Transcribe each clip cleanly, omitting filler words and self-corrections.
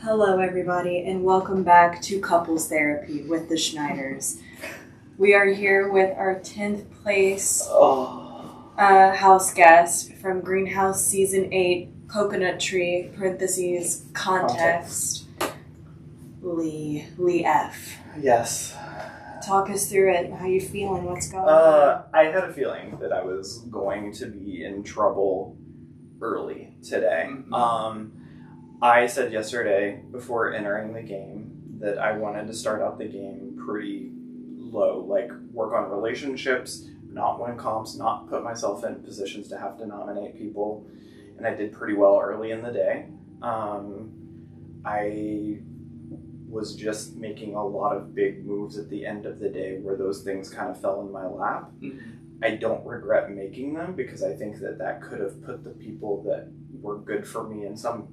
Hello, everybody, and welcome back to Couples Therapy with the Schneiders. We are here with our 10th place house guest from Greenhouse Season 8, Coconut Tree, parentheses, context, Lee F. Yes. Talk us through it. How you feeling? What's going on? I had a feeling that I was going to be in trouble early today. Mm-hmm. I said yesterday before entering the game that I wanted to start out the game pretty low, like work on relationships, not win comps, not put myself in positions to have to nominate people, and I did pretty well early in the day. I was just making a lot of big moves at the end of the day where those things kind of fell in my lap. Mm-hmm. I don't regret making them because I think that could have put the people that were good for me in some...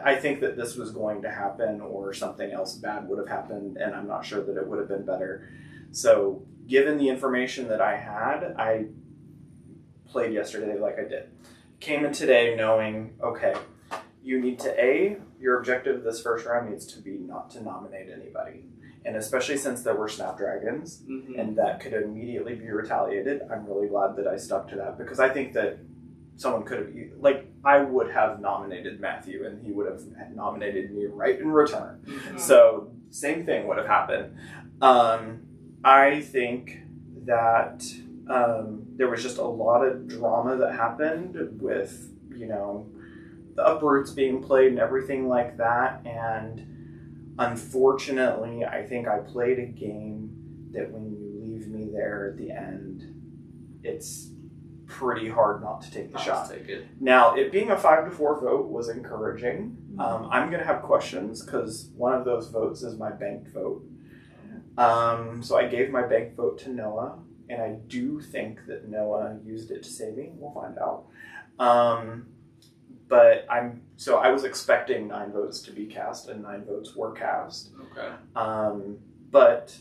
I think that this was going to happen or something else bad would have happened, and I'm not sure that it would have been better. So given the information that I had, I played yesterday like I did. Came in today knowing, okay, you need to your objective this first round needs to be not to nominate anybody. And especially since there were Snapdragons, Mm-hmm. and that could immediately be retaliated, I'm really glad that I stuck to that because I think that someone could have, I would have nominated Matthew and he would have nominated me right in return. Mm-hmm. So same thing would have happened. I think that there was just a lot of drama that happened with, the uproots being played and everything like that. And unfortunately, I think I played a game that when you leave me there at the end, it's pretty hard not to take the shot. Take it. Now, it being a 5-4 vote was encouraging. I'm going to have questions because one of those votes is my banked vote. So I gave my banked vote to Noah, and I do think that Noah used it to save me. We'll find out. But I was expecting 9 votes to be cast, and 9 votes were cast. Okay. But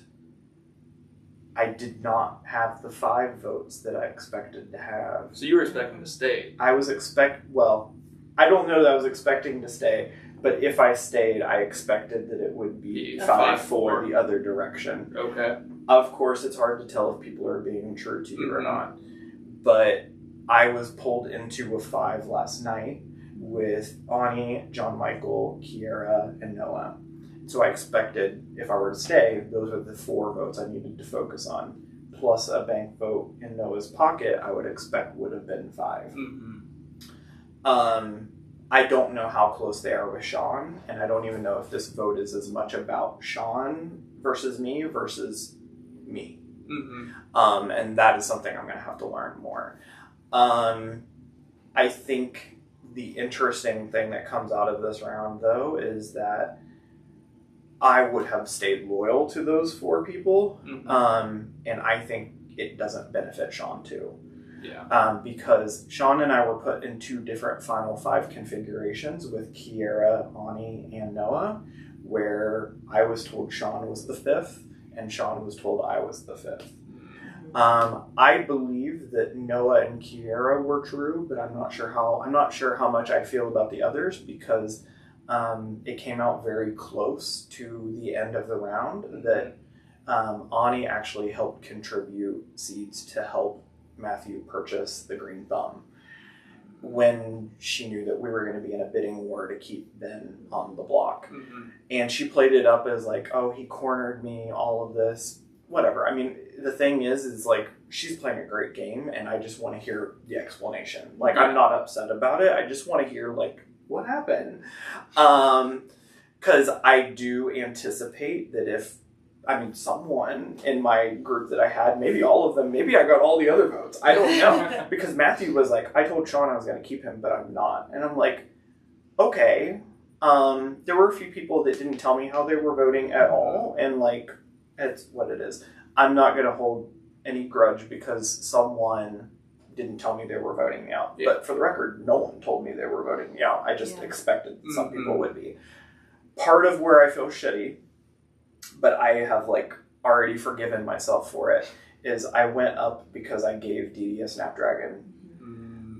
I did not have the 5 votes that I expected to have. So you were expecting to stay? I don't know that I was expecting to stay, but if I stayed, I expected that it would be 5-4 the other direction. Okay. Of course, it's hard to tell if people are being true to you or Mm-hmm. not, but I was pulled into a 5 last night with Ani, John Michael, Kiera, and Noah. So I expected, if I were to stay, those are the 4 votes I needed to focus on. Plus a bank vote in Noah's pocket, I would expect would have been 5. Mm-hmm. I don't know how close they are with Sean, and I don't even know if this vote is as much about Sean versus me versus me. Mm-hmm. And that is something I'm going to have to learn more. I think the interesting thing that comes out of this round, though, is that I would have stayed loyal to those 4 people, Mm-hmm. and I think it doesn't benefit Sean too. Yeah. Because Sean and I were put in 2 different Final 5 configurations with Kiera, Ani, and Noah, where I was told Sean was the 5th, and Sean was told I was the 5th. I believe that Noah and Kiera were true, but I'm not sure how much I feel about the others because it came out very close to the end of the round that Ani actually helped contribute seeds to help Matthew purchase the green thumb when she knew that we were going to be in a bidding war to keep Ben on the block. Mm-hmm. And she played it up as like, oh, he cornered me, all of this. Whatever. I mean, the thing is like, she's playing a great game, and I just want to hear the explanation. Like, I'm not upset about it. I just want to hear, like, what happened? Because I do anticipate that someone in my group that I had, maybe all of them, maybe I got all the other votes. I don't know. Because Matthew was like, I told Sean I was going to keep him, but I'm not. And I'm like, okay. There were a few people that didn't tell me how they were voting at all, and like, it's what it is. I'm not going to hold any grudge because someone didn't tell me they were voting me out. Yeah. But for the record, no one told me they were voting me out. I just expected some people would be. Part of where I feel shitty, but I have like already forgiven myself for it, is I went up because I gave Dee Dee a Snapdragon.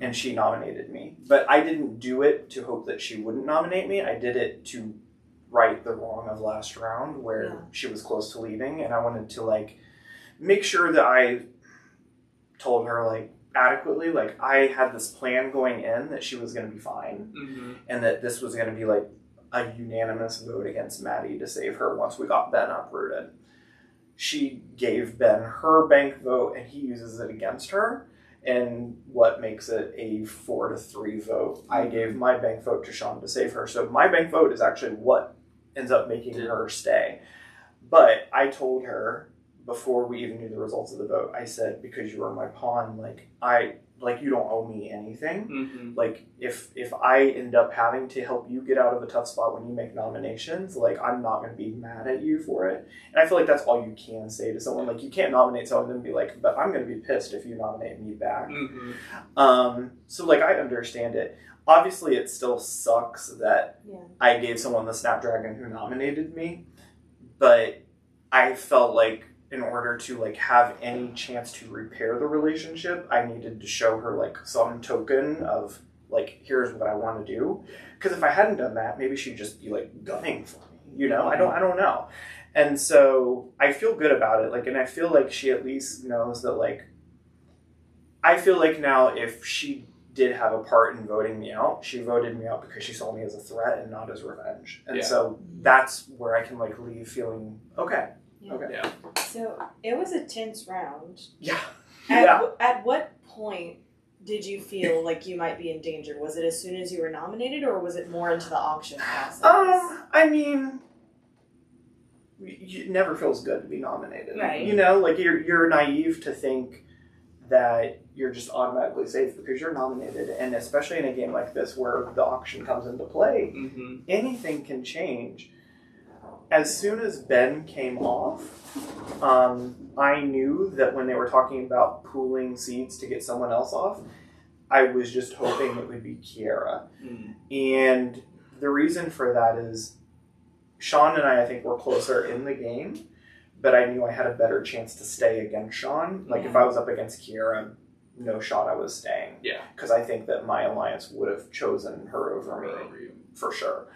And she nominated me. But I didn't do it to hope that she wouldn't nominate me. I did it to right the wrong of last round where she was close to leaving, and I wanted to like make sure that I told her like adequately, like I had this plan going in that she was going to be fine, and that this was going to be like a unanimous vote against Maddie to save her once we got Ben uprooted. She gave Ben her bank vote, and he uses it against her, and what makes it a 4-3 vote. I gave my bank vote to Sean to save her, so my bank vote is actually what ends up making her stay. But I told her before we even knew the results of the vote, I said, because you were my pawn, you don't owe me anything. Like if I end up having to help you get out of a tough spot when you make nominations, like I'm not going to be mad at you for it. And I feel like that's all you can say to someone. Like you can't nominate someone and be like, but I'm going to be pissed if you nominate me back. So like I understand it. Obviously it still sucks that I gave someone the Snapdragon who nominated me, but I felt like in order to like have any chance to repair the relationship, I needed to show her like some token of like, here's what I want to do. Because if I hadn't done that, maybe she'd just be like gunning for me, you know? I don't know. And so I feel good about it. Like, and I feel like she at least knows that like, I feel like now if she did have a part in voting me out, she voted me out because she saw me as a threat and not as revenge. And so that's where I can like leave feeling okay. Okay. So it was a tense round. Yeah. At what point did you feel like you might be in danger? Was it as soon as you were nominated, or was it more into the auction process? I mean, it never feels good to be nominated. Right. You know, like you're naive to think that you're just automatically safe because you're nominated, and especially in a game like this where the auction comes into play, anything can change. As soon as Ben came off, I knew that when they were talking about pooling seeds to get someone else off, I was just hoping it would be Kiera. And the reason for that is Sean and I think, were closer in the game, but I knew I had a better chance to stay against Sean. Like if I was up against Kiera, no shot I was staying. Yeah. Because I think that my alliance would have chosen her over me, for sure.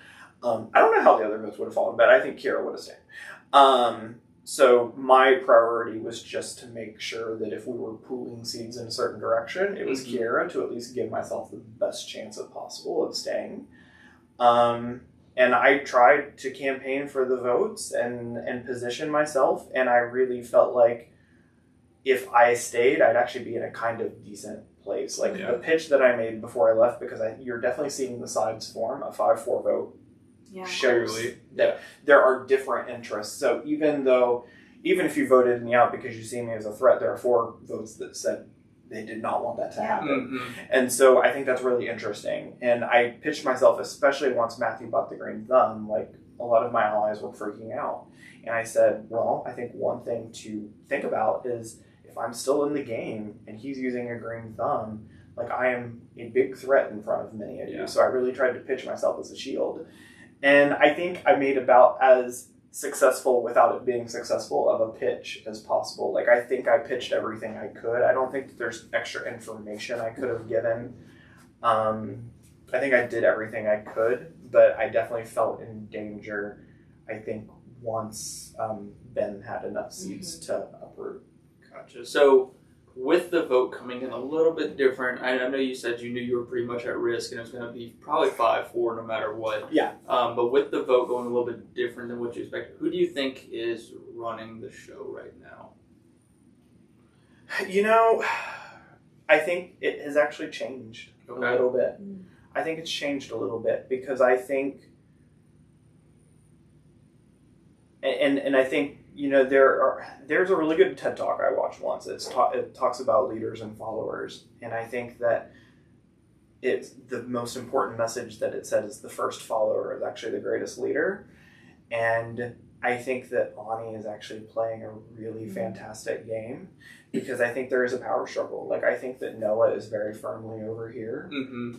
I don't know how the other votes would have fallen, but I think Kiera would have stayed. So my priority was just to make sure that if we were pooling seeds in a certain direction, it was Kiera, to at least give myself the best chance of possible of staying. And I tried to campaign for the votes and position myself, and I really felt like if I stayed, I'd actually be in a kind of decent place. Like the pitch that I made before I left, because you're definitely seeing the sides form, a 5-4 vote. Shows that there are different interests. So even if you voted me out because you see me as a threat, there are 4 votes that said they did not want that to happen. And so I think that's really interesting. And I pitched myself, especially once Matthew bought the green thumb, like a lot of my allies were freaking out. And I said, well, I think one thing to think about is if I'm still in the game and he's using a green thumb, like I am a big threat in front of many of you. So I really tried to pitch myself as a shield. And I think I made about as successful without it being successful of a pitch as possible. Like I think I pitched everything I could. I don't think that there's extra information I could have given. I think I did everything I could, but I definitely felt in danger, I think, once Ben had enough seats to uproot. Gotcha. So with the vote coming in a little bit different, I know you said you knew you were pretty much at risk and it was going to be probably 5-4 no matter what. Yeah. But with the vote going a little bit different than what you expected, who do you think is running the show right now? You know, I think it has actually changed a little bit. I think it's changed a little bit because I think, and I think, you know, there's a really good TED Talk I watched once. It talks about leaders and followers, and I think that it's the most important message that it said is the first follower is actually the greatest leader. And I think that Ani is actually playing a really fantastic game because I think there is a power struggle. Like I think that Noah is very firmly over here.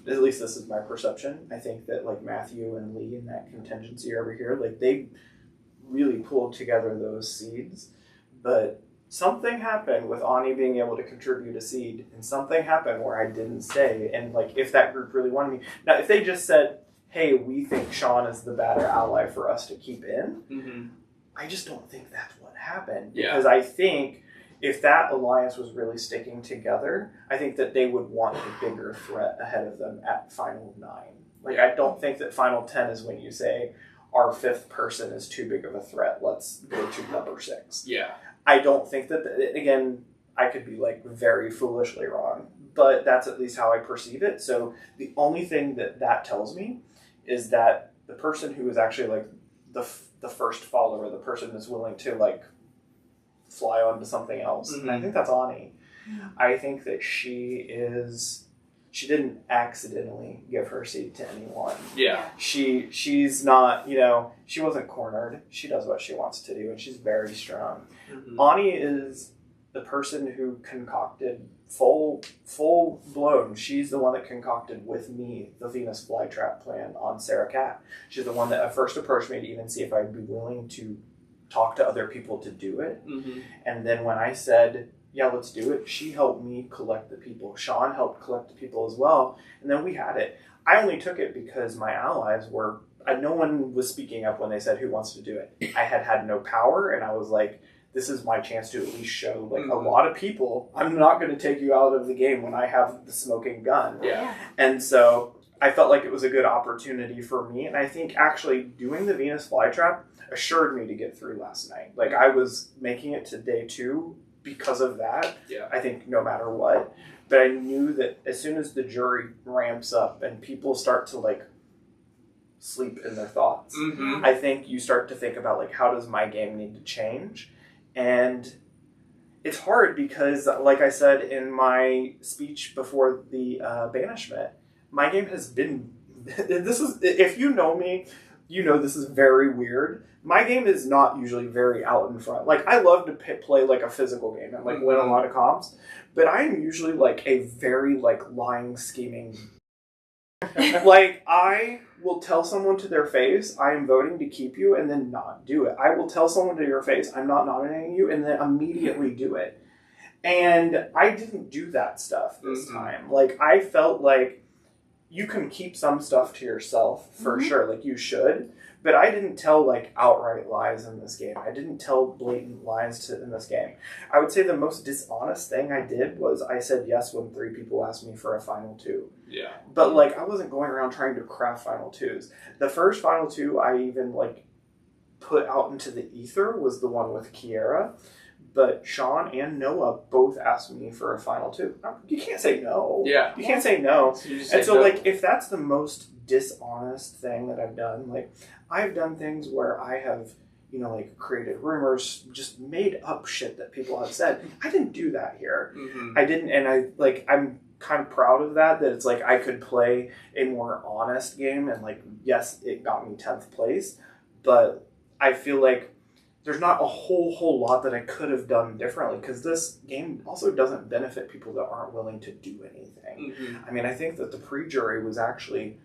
At least this is my perception. I think that like Matthew and Lee and that contingency are over here, like they really pulled together those seeds, but something happened with Ani being able to contribute a seed, and something happened where I didn't stay. And like, if that group really wanted me, now if they just said, hey, we think Sean is the better ally for us to keep in. Mm-hmm. I just don't think that's what happened. Yeah. Because I think if that alliance was really sticking together, I think that they would want a bigger threat ahead of them at Final 9. Like, I don't think that Final 10 is when you say, our 5th person is too big of a threat, let's go to number 6. Yeah. I don't think that, again, I could be, like, very foolishly wrong, but that's at least how I perceive it. So the only thing that tells me is that the person who is actually, like, the first follower, the person that's willing to, like, fly on to something else, and I think that's Ani. I think that she didn't accidentally give her seat to anyone. Yeah. She's not, you know, she wasn't cornered. She does what she wants to do, and she's very strong. Mm-hmm. Ani is the person who concocted full blown. She's the one that concocted with me the Venus flytrap plan on Sarah Cat. She's the one that first approached me to even see if I'd be willing to talk to other people to do it. Mm-hmm. And then when I said, yeah, let's do it, she helped me collect the people. Sean helped collect the people as well. And then we had it. I only took it because my allies were, no one was speaking up when they said, who wants to do it? I had no power, and I was like, this is my chance to at least show, like, a lot of people, I'm not going to take you out of the game when I have the smoking gun. Yeah. And so I felt like it was a good opportunity for me. And I think actually doing the Venus flytrap assured me to get through last night. Like, I was making it to day 2 because of that. Yeah. I think no matter what. But I knew that as soon as the jury ramps up and people start to, like, sleep in their thoughts, I think you start to think about, like, how does my game need to change? And it's hard because, like I said in my speech before the banishment, my game has been, this is, if you know me, you know this is very weird. My game is not usually very out in front. Like, I love to play, like, a physical game and, like, win a lot of comps, but I'm usually, like, a very, like, lying, scheming. Like, I will tell someone to their face, I am voting to keep you, and then not do it. I will tell someone to your face, I'm not nominating you, and then immediately do it. And I didn't do that stuff this time. Like, I felt like you can keep some stuff to yourself, for sure, like, you should. But I didn't tell, like, outright lies in this game. I didn't tell blatant lies in this game. I would say the most dishonest thing I did was I said yes when 3 people asked me for a Final 2. Yeah. But, like, I wasn't going around trying to craft Final 2s. The first Final 2 I even, like, put out into the ether was the one with Kiera. But Sean and Noah both asked me for a Final 2. You can't say no. Yeah. You can't say no. So and so, like, if that's the most dishonest thing that I've done, like, I've done things where I have, you know, like, created rumors, just made up shit that people have said. I didn't do that here. I didn't, and I'm kind of proud of that it's like I could play a more honest game, and, like, yes, it got me 10th place, but I feel like there's not a whole lot that I could have done differently, because this game also doesn't benefit people that aren't willing to do anything. I mean, I think that the pre-jury was actually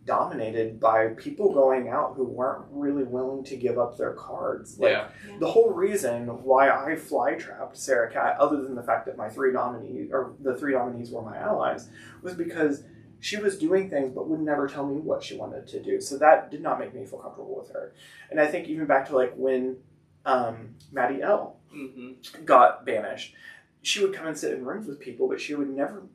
dominated by people going out who weren't really willing to give up their cards. Like, the whole reason why I fly trapped Sarah Cat, other than the fact that the 3 nominees were my allies, was because she was doing things but would never tell me what she wanted to do. So that did not make me feel comfortable with her. And I think even back to, like, when Maddie L got banished, she would come and sit in rooms with people, but she would never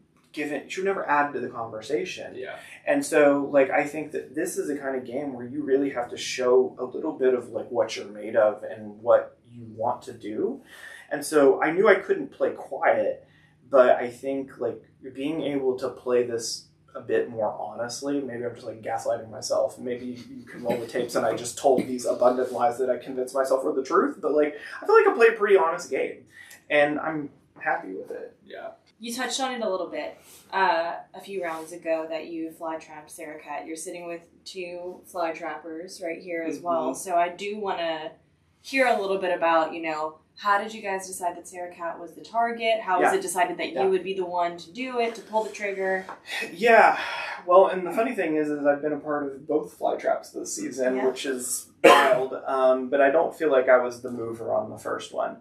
add to the conversation. Yeah. And so, like, I think that this is a kind of game where you really have to show a little bit of, like, what you're made of and what you want to do. And so I knew I couldn't play quiet, but I think, like, being able to play this a bit more honestly, maybe I'm just, like, gaslighting myself. Maybe you can roll the tapes and I just told these abundant lies that I convinced myself were the truth. But, like, I feel like I played a pretty honest game, and I'm happy with it. Yeah. You touched on it a little bit a few rounds ago that you fly trapped Sarah Cat. You're sitting with 2 fly trappers right here as well. So I do want to hear a little bit about, you know, how did you guys decide that Sarah Cat was the target? How was it decided that you would be the one to do it, to pull the trigger? Yeah. Well, and the funny thing is I've been a part of both fly traps this season, which is wild. But I don't feel like I was the mover on the first one.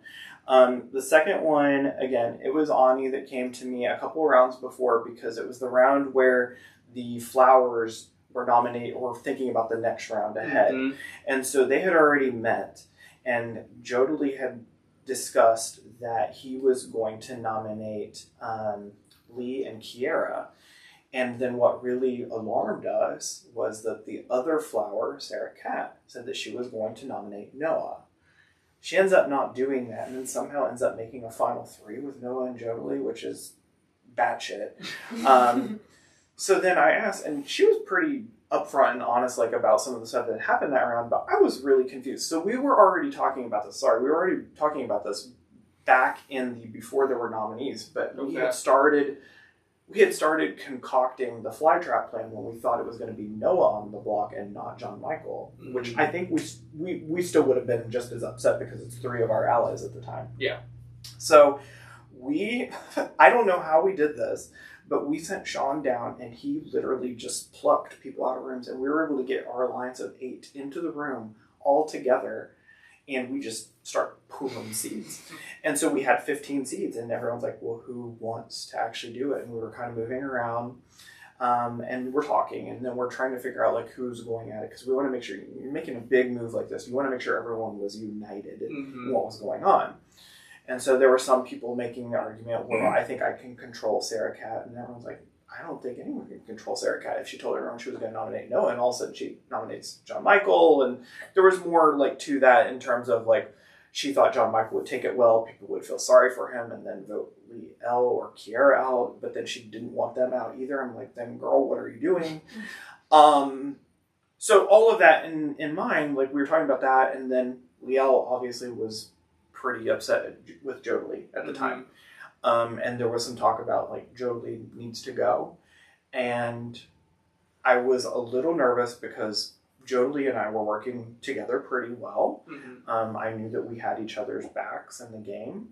The second one, again, it was Ani that came to me a couple rounds before, because it was the round where the flowers we're thinking about the next round ahead. And so they had already met, and Jodie had discussed that he was going to nominate Lee and Kiera. And then what really alarmed us was that the other flower, Sarah Cat, said that she was going to nominate Noah. She ends up not doing that, and then somehow ends up making a final 3 with Noah and Jodie, which is batshit. So then I asked, and she was pretty upfront and honest, like, about some of the stuff that happened that round, but I was really confused. So we were already talking about this. We were already talking about this back before there were nominees, but we had started concocting the flytrap plan when we thought it was going to be Noah on the block and not John Michael, which I think we still would have been just as upset because it's 3 of our allies at the time. Yeah. So I don't know how we did this, but we sent Sean down and he literally just plucked people out of rooms, and we were able to get our alliance of 8 into the room all together, and we just start pooling seeds. And so we had 15 seeds, and everyone's like, well, who wants to actually do it? And we were kind of moving around, and we're talking, and then we're trying to figure out like who's going at it, because we want to make sure you're making a big move like this. You want to make sure everyone was united in what was going on. And so there were some people making the argument, well, I think I can control Sarah Cat. And everyone's like, I don't think anyone can control Sarah Cat. If she told everyone she was going to nominate Noah, and all of a sudden she nominates John Michael. And there was more like to that in terms of like, she thought John Michael would take it well, people would feel sorry for him and then vote Lee L or Kiera out, but then she didn't want them out either. I'm like, then girl, what are you doing? So all of that in mind, like we were talking about that, and then Liel obviously was pretty upset with Jodie at the time. And there was some talk about like Jodie needs to go. And I was a little nervous because Jodie and I were working together pretty well. I knew that we had each other's backs in the game,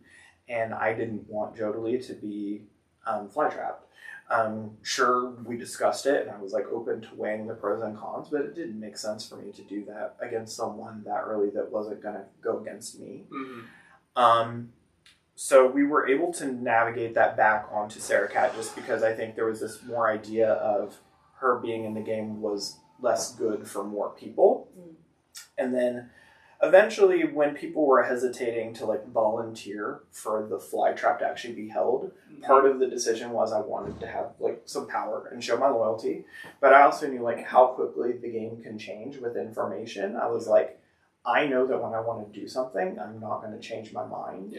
and I didn't want Jodie to be fly-trapped. Sure, we discussed it, and I was like open to weighing the pros and cons, but it didn't make sense for me to do that against someone that early that wasn't going to go against me. So we were able to navigate that back onto Sarah Cat, just because I think there was this more idea of her being in the game was less good for more people. And then eventually when people were hesitating to like volunteer for the fly trap to actually be held, part of the decision was I wanted to have like some power and show my loyalty, but I also knew like how quickly the game can change with information. I was like, I know that when I want to do something, I'm not going to change my mind.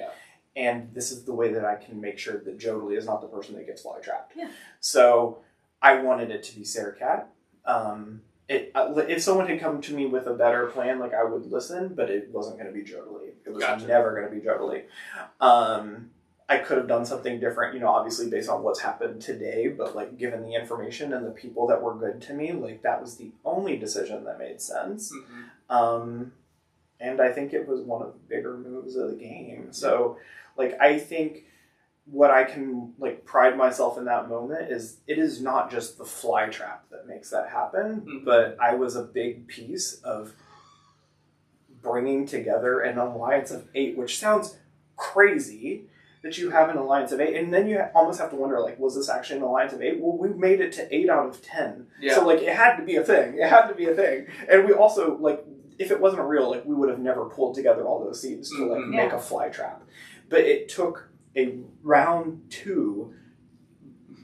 And this is the way that I can make sure that Jodie is not the person that gets fly trapped. So I wanted it to be Sarah Cat. If someone had come to me with a better plan, like I would listen, but it wasn't going to be Jodie. It was never going to be Jodie. I could have done something different, obviously based on what's happened today, but like given the information and the people that were good to me, like that was the only decision that made sense. And I think it was one of the bigger moves of the game. So like, I think what I can like pride myself in that moment is it is not just the fly trap that makes that happen, but I was a big piece of bringing together an alliance of 8, which sounds crazy that you have an alliance of 8, and then you almost have to wonder like, was this actually an alliance of 8? Well, we made it to 8 out of 10. So like, it had to be a thing. And we also like, if it wasn't real, like we would have never pulled together all those seeds to like make a fly trap. But it took a round 2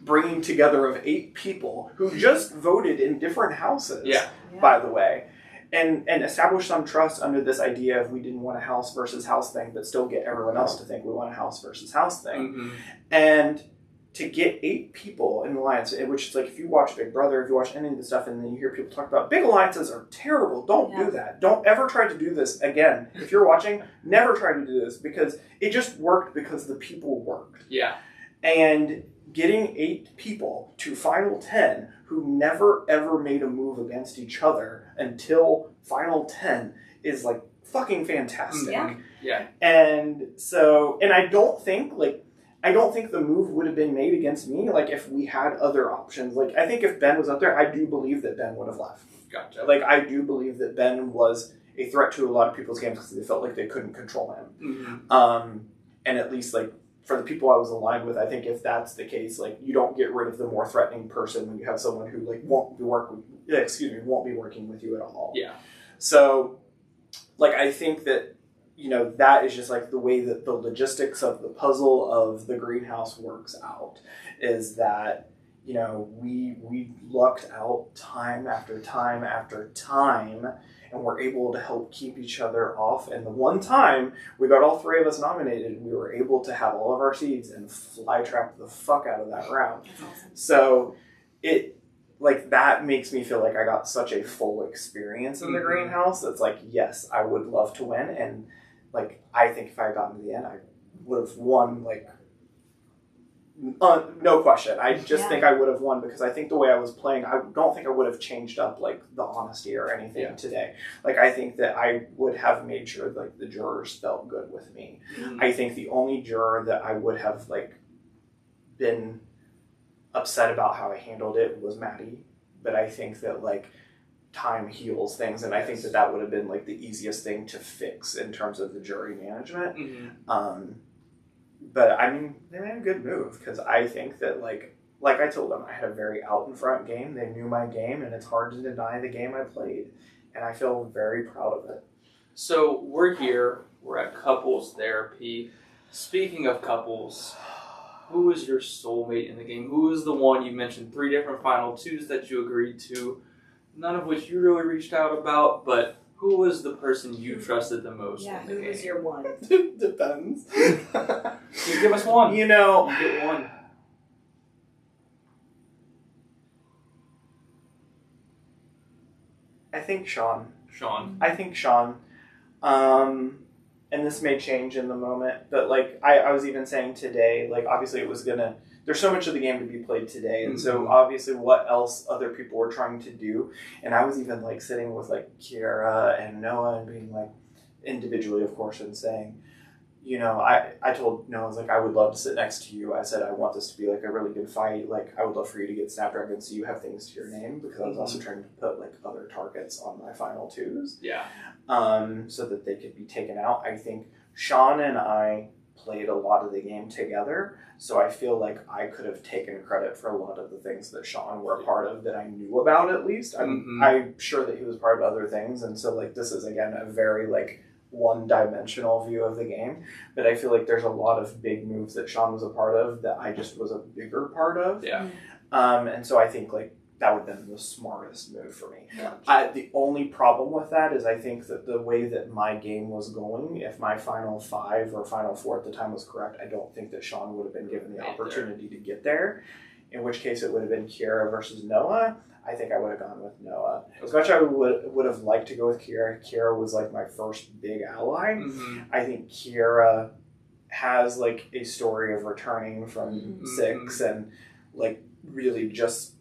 bringing together of 8 people who just voted in different houses, by the way, and establish some trust under this idea of we didn't want a house versus house thing, but still get everyone else to think we want a house versus house thing. And to get 8 people in an alliance, which is like, if you watch Big Brother, if you watch any of the stuff, and then you hear people talk about big alliances are terrible, don't do that. Don't ever try to do this again. If you're watching, never try to do this, because it just worked because the people worked. And getting 8 people to final 10 who never ever made a move against each other until final 10 is like fucking fantastic. And so, and I don't think the move would have been made against me, like, if we had other options. Like, I think if Ben was up there, I do believe that Ben would have left. Like, I do believe that Ben was a threat to a lot of people's games because they felt like they couldn't control him. And at least, like, for the people I was aligned with, I think if that's the case, like you don't get rid of the more threatening person when you have someone who like won't be working with you at all. Yeah. So, like, I think that, that is just like the way that the logistics of the puzzle of the greenhouse works out, is that, we lucked out time after time after time, and we're able to help keep each other off. And the one time we got all three of us nominated, we were able to have all of our seeds and fly trap the fuck out of that round. That's awesome. So that makes me feel like I got such a full experience in the greenhouse. It's like, yes, I would love to win. And like, I think if I had gotten to the end, I would have won, like, no question. I just think I would have won, because I think the way I was playing, I don't think I would have changed up like the honesty or anything today. Like, I think that I would have made sure like the jurors felt good with me. I think the only juror that I would have like been upset about how I handled it was Maddie. But I think that like time heals things, and I think that would have been like the easiest thing to fix in terms of the jury management. But I mean, they made a good move, because I think that like I told them, I had a very out in front game. They knew my game, and it's hard to deny the game I played, and I feel very proud of it. So we're here. We're at couples therapy. Speaking of couples, who is your soulmate in the game? Who is the one? You mentioned 3 different final 2s that you agreed to, none of which you really reached out about, but who was the person you trusted the most in the game? Who was your one? Depends. You give us one. You get one. I think Sean. I think Sean. And this may change in the moment, but like I was even saying today, like obviously there's so much of the game to be played today, and so obviously what else other people were trying to do, and I was even like sitting with like Kiara and Noah and being like, individually of course, and saying, I told Noah, I was like, I would love to sit next to you. I said, I want this to be like a really good fight. Like, I would love for you to get Snapdragon so you have things to your name, because I was also trying to put like other targets on my final 2s. Yeah. So that they could be taken out. I think Sean and I played a lot of the game together, so I feel like I could have taken credit for a lot of the things that Sean were a part of that I knew about, at least. I'm sure that he was part of other things, and so like this is again a very like one-dimensional view of the game, but I feel like there's a lot of big moves that Sean was a part of that I just was a bigger part of. Yeah. And so I think like that would have been the smartest move for me. The only problem with that is I think that the way that my game was going, if my final 5 or final 4 at the time was correct, I don't think that Sean would have been given the opportunity to get there, in which case it would have been Kiara versus Noah. I think I would have gone with Noah. As much as I would have liked to go with Kiara, Kiara was like my first big ally. I think Kiara has like a story of returning from 6 and like really just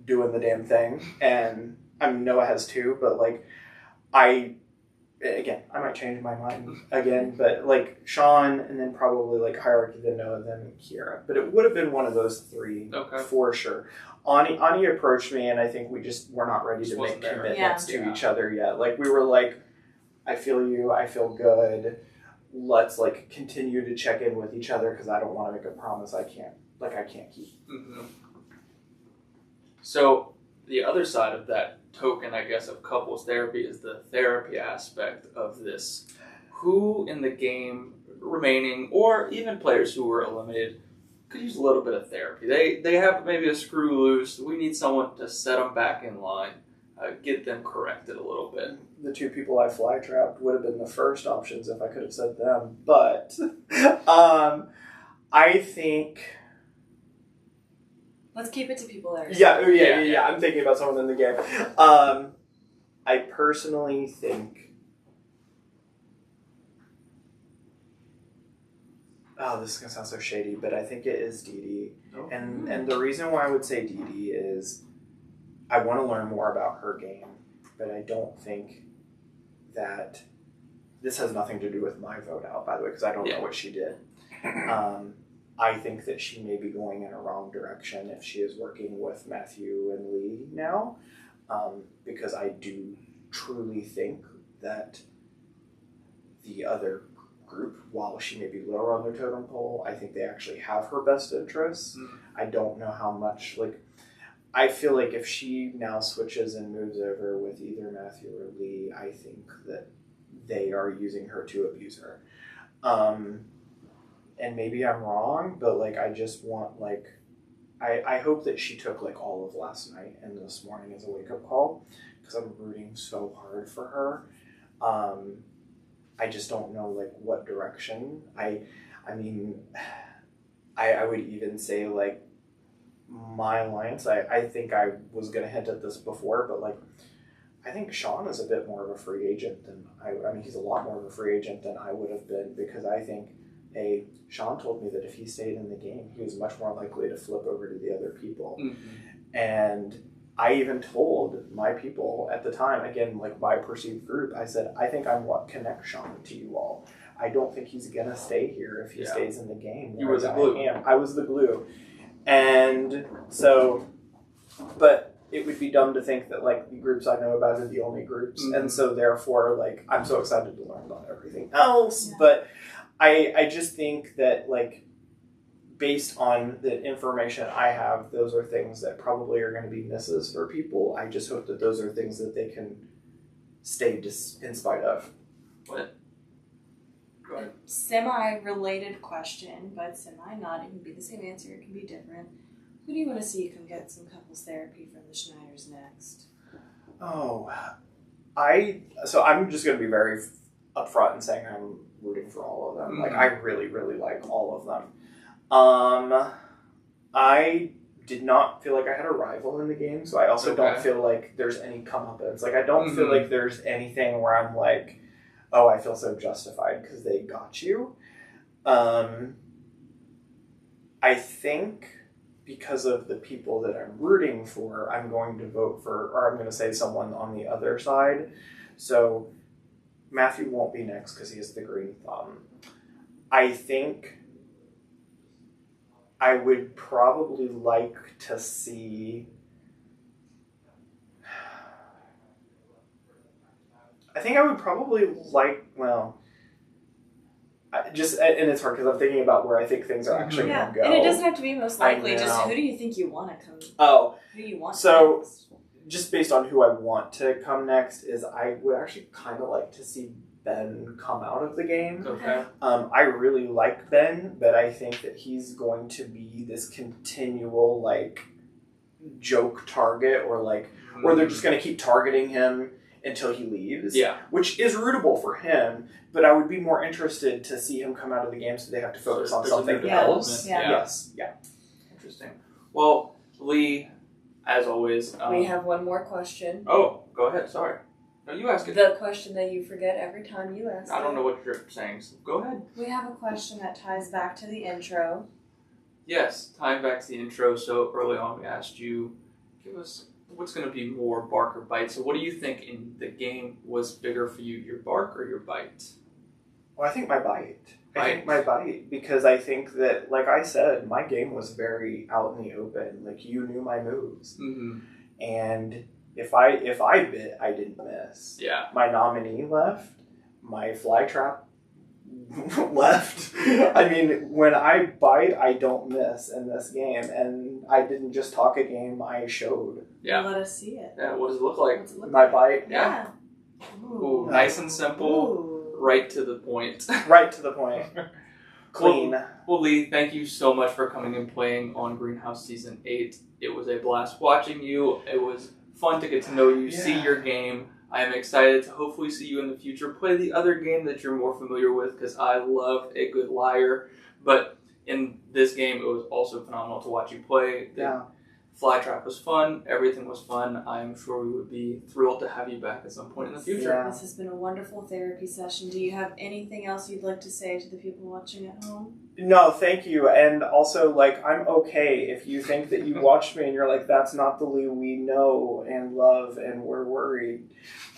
doing the damn thing. And I mean, Noah has 2, but like I might change my mind again, but like Sean, and then probably like hierarchy, then Noah, then Kiara. But it would have been one of those 3 for sure. Ani approached me, and I think we just were not ready to make commitments to each other yet. Like we were like, I feel you, I feel good. Let's like continue to check in with each other, because I don't want to make a promise I can't keep. So the other side of that token, I guess, of couples therapy is the therapy aspect of this. Who in the game remaining, or even players who were eliminated, could use a little bit of therapy? They have maybe a screw loose. We need someone to set them back in line, get them corrected a little bit. The 2 people I fly trapped would have been the first options if I could have said them, but I think. Let's keep it to people that are. Yeah. I'm thinking about someone in the game. I personally think. Oh, this is gonna sound so shady, but I think it is Dee Dee. And the reason why I would say Dee Dee is I want to learn more about her game, but I don't think that this has nothing to do with my vote out, by the way, because I don't know what she did. I think that she may be going in a wrong direction if she is working with Matthew and Lee now, because I do truly think that the other group, while she may be lower on their totem pole, I think they actually have her best interests. I don't know how much, like, I feel like if she now switches and moves over with either Matthew or Lee, I think that they are using her to abuse her. And maybe I'm wrong, but like I just want like I hope that she took like all of last night and this morning as a wake up call, because I'm rooting so hard for her. I just don't know like what direction. I mean I would even say like my alliance, I think I was gonna hint at this before, but like I think Sean is a bit more of a free agent than I mean he's a lot more of a free agent than I would have been, because I think Sean told me that if he stayed in the game, he was much more likely to flip over to the other people. And I even told my people at the time, again, like my perceived group, I said, I think I'm what connects Sean to you all. I don't think he's going to stay here if he stays in the game. You were the glue. I was the glue. And so, but it would be dumb to think that like the groups I know about are the only groups. And so therefore, like, I'm so excited to learn about everything else. But I just think that, like, based on the information I have, those are things that probably are going to be misses for people. I just hope that those are things that they can stay in spite of. What? Go ahead. Semi-related question, but semi-not. It can be the same answer. It can be different. Who do you want to see come get some couples therapy from the Schneiders next? Oh, so I'm just going to be very upfront and saying I'm rooting for all of them. Like, I really, really like all of them. I did not feel like I had a rival in the game, so I also don't feel like there's any comeuppance. Like, I don't feel like there's anything where I'm like, oh, I feel so justified because they got you. I think because of the people that I'm rooting for, I'm going to vote for, or I'm going to say someone on the other side. So Matthew won't be next because he has the green thumb. I think I would probably like to see... I think I would probably like, well... and it's hard because I'm thinking about where I think things are actually going to go. And it doesn't have to be most likely. Just who do you think you want to come? Oh. Who do you want next? Just based on who I want to come next is I would actually kind of like to see Ben come out of the game. Okay. I really like Ben, but I think that he's going to be this continual like joke target, or like, or they're just going to keep targeting him until he leaves. Yeah. Which is rootable for him, but I would be more interested to see him come out of the game so they have to focus on something else. Yes. Yeah. Interesting. Well, Lee, as always, we have one more question. Oh, go ahead. Sorry. No, you ask it. The question that you forget every time you ask I don't know what you're saying, so go ahead. We have a question that ties back to the intro. Yes, tying back to the intro. So early on we asked you, give us what's going to be more, bark or bite. So what do you think in the game was bigger for you, your bark or your bite? Well, I think my bite. I think my bite, because I think that, like I said, my game was very out in the open. Like, you knew my moves. And if I bit, I didn't miss. Yeah. My nominee left. My fly trap left. I mean, when I bite, I don't miss in this game. And I didn't just talk a game, I showed. Yeah. Let us see it. Yeah, what does it look like? My bite? Yeah. Ooh, nice and simple. Ooh. Right to the point. Right to the point. Clean. Well, Lee, thank you so much for coming and playing on Greenhouse Season 8. It was a blast watching you. It was fun to get to know you, see your game. I am excited to hopefully see you in the future play the other game that you're more familiar with, because I love a good liar. But in this game, it was also phenomenal to watch you play. The fly trap was fun. Everything was fun. I'm sure we would be thrilled to have you back at some point in the future. Yeah. This has been a wonderful therapy session. Do you have anything else you'd like to say to the people watching at home? No, thank you. And also, like, I'm okay if you think that you watched me and you're like, that's not the Lee we know and love and we're worried.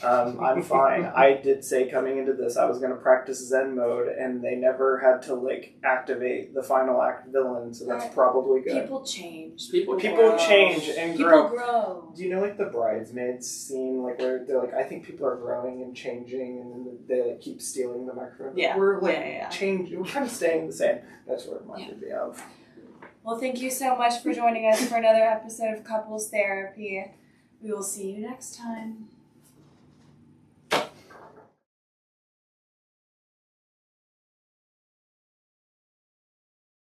I'm fine. I did say coming into this I was going to practice Zen mode, and they never had to, like, activate the final act villain, so that's probably good. People change. People grow. change and People grow. grow. Do you know, like, the Bridesmaids scene, like, where they're like, I think people are growing and changing, and then they, like, keep stealing the microphone? Yeah. We're, like, changing. We're kind of staying the same. That's what it reminded me of. Well, thank you so much for joining us for another episode of Couples Therapy. We will see you next time.